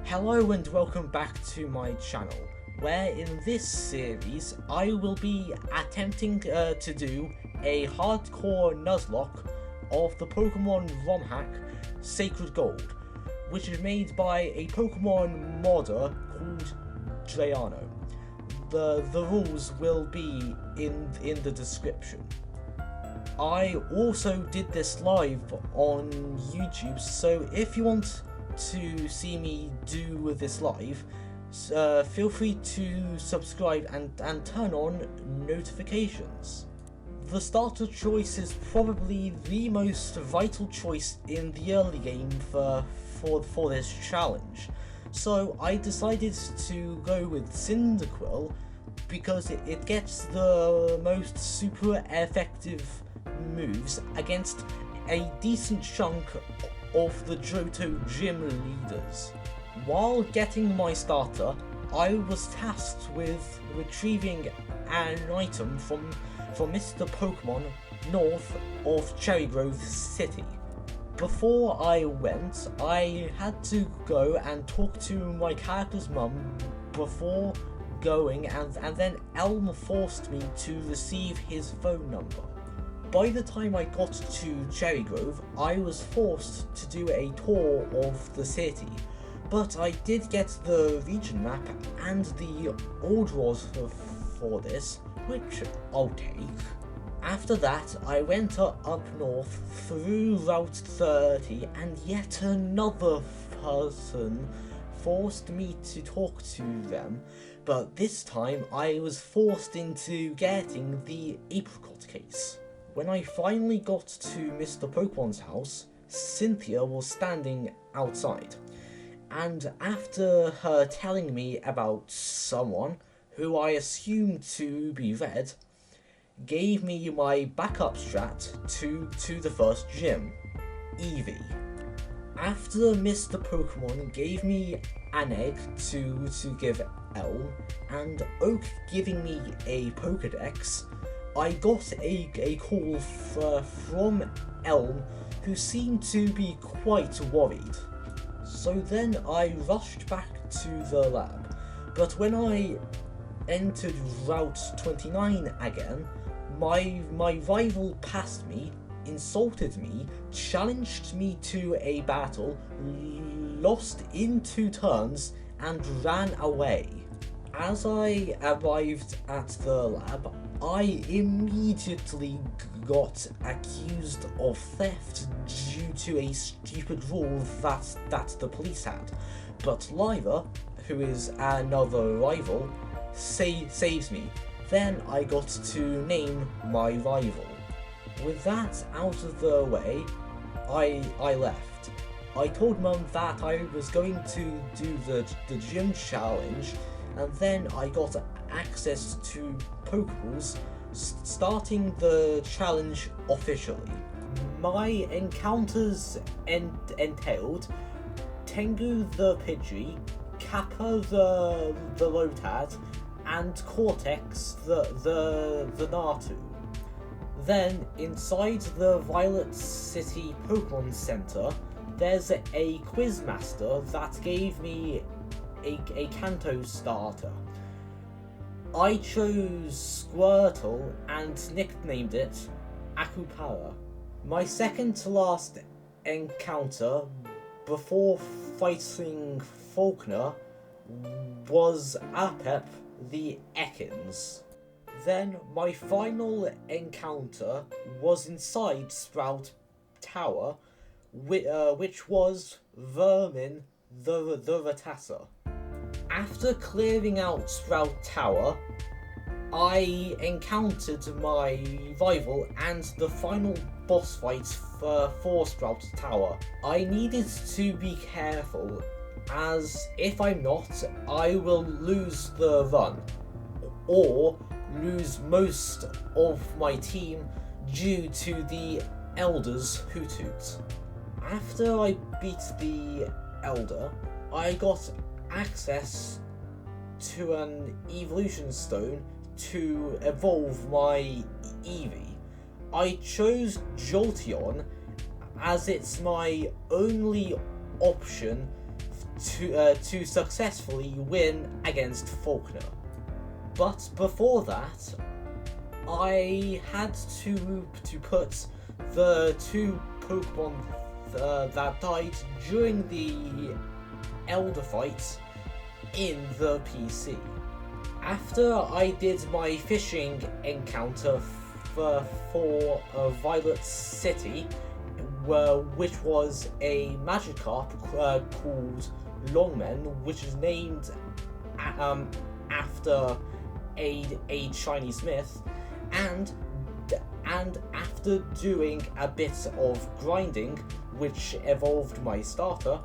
Hello and welcome back to my channel, where in this series I will be attempting to do a hardcore Nuzlocke of the Pokémon ROM hack Sacred Gold, which is made by a Pokémon modder called Drayano. The rules will be in the description. I also did this live on YouTube, so if you want to see me do this live, feel free to subscribe and turn on notifications. The starter choice is probably the most vital choice in the early game for this challenge, so I decided to go with Cyndaquil because it gets the most super effective moves against a decent chunk of the Johto gym leaders. While getting my starter, I was tasked with retrieving an item from Mr. Pokémon north of Cherry Grove City. Before I went, I had to go and talk to my character's mum before going, and then Elm forced me to receive his phone number. By the time I got to Cherry Grove, I was forced to do a tour of the city, but I did get the region map and the Ordros for this, which I'll take. After that, I went up north through Route 30, and yet another person forced me to talk to them, but this time I was forced into getting the apricot case. When I finally got to Mr. Pokemon's house, Cynthia was standing outside, and after her telling me about someone, who I assumed to be Red, gave me my backup strat to the first gym, Eevee. After Mr. Pokemon gave me an egg to give Elm, and Oak giving me a Pokedex, I got a call from Elm, who seemed to be quite worried. So then I rushed back to the lab, but when I entered Route 29 again, my rival passed me, insulted me, challenged me to a battle, lost in 2 turns, and ran away. As I arrived at the lab, I immediately got accused of theft due to a stupid rule that the police had, but Lyra, who is another rival, saves me. Then I got to name my rival. With that out of the way, I left. I told Mum that I was going to do the gym challenge, and then I got access to Pokeballs, starting the challenge officially. My encounters entailed Tengu the Pidgey, Kappa the Lotad, and Cortex the Natu. Then, inside the Violet City Pokemon Center, there's a Quizmaster that gave me a Kanto starter. I chose Squirtle and nicknamed it Akupara. My second to last encounter before fighting Faulkner was Apep the Ekans. Then my final encounter was inside Sprout Tower, which was Vermin the Rattata. After clearing out Sprout Tower, I encountered my rival and the final boss fight for Sprout Tower. I needed to be careful, as if I'm not, I will lose the run, or lose most of my team due to the Elder's Hoot Hoot. After I beat the Elder, I got access to an evolution stone to evolve my Eevee. I chose Jolteon as it's my only option to successfully win against Faulkner. But before that, I had to put the 2 Pokemon that died during the Elder fight in the PC. After I did my fishing encounter for Violet City, which was a Magikarp called Longmen, which is named after a Chinese myth, and after doing a bit of grinding, which evolved my starter,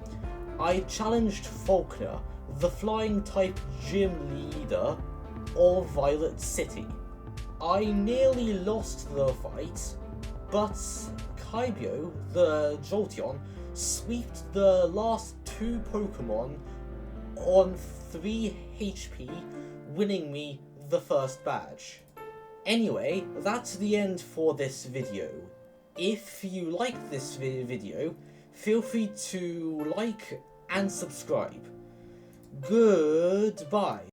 I challenged Faulkner, the flying type gym leader of Violet City. I nearly lost the fight, but Kaibyo, the Jolteon, sweeped the last 2 Pokemon on 3 HP, winning me the first badge. Anyway, that's the end for this video. If you liked this video, feel free to like and subscribe. Goodbye.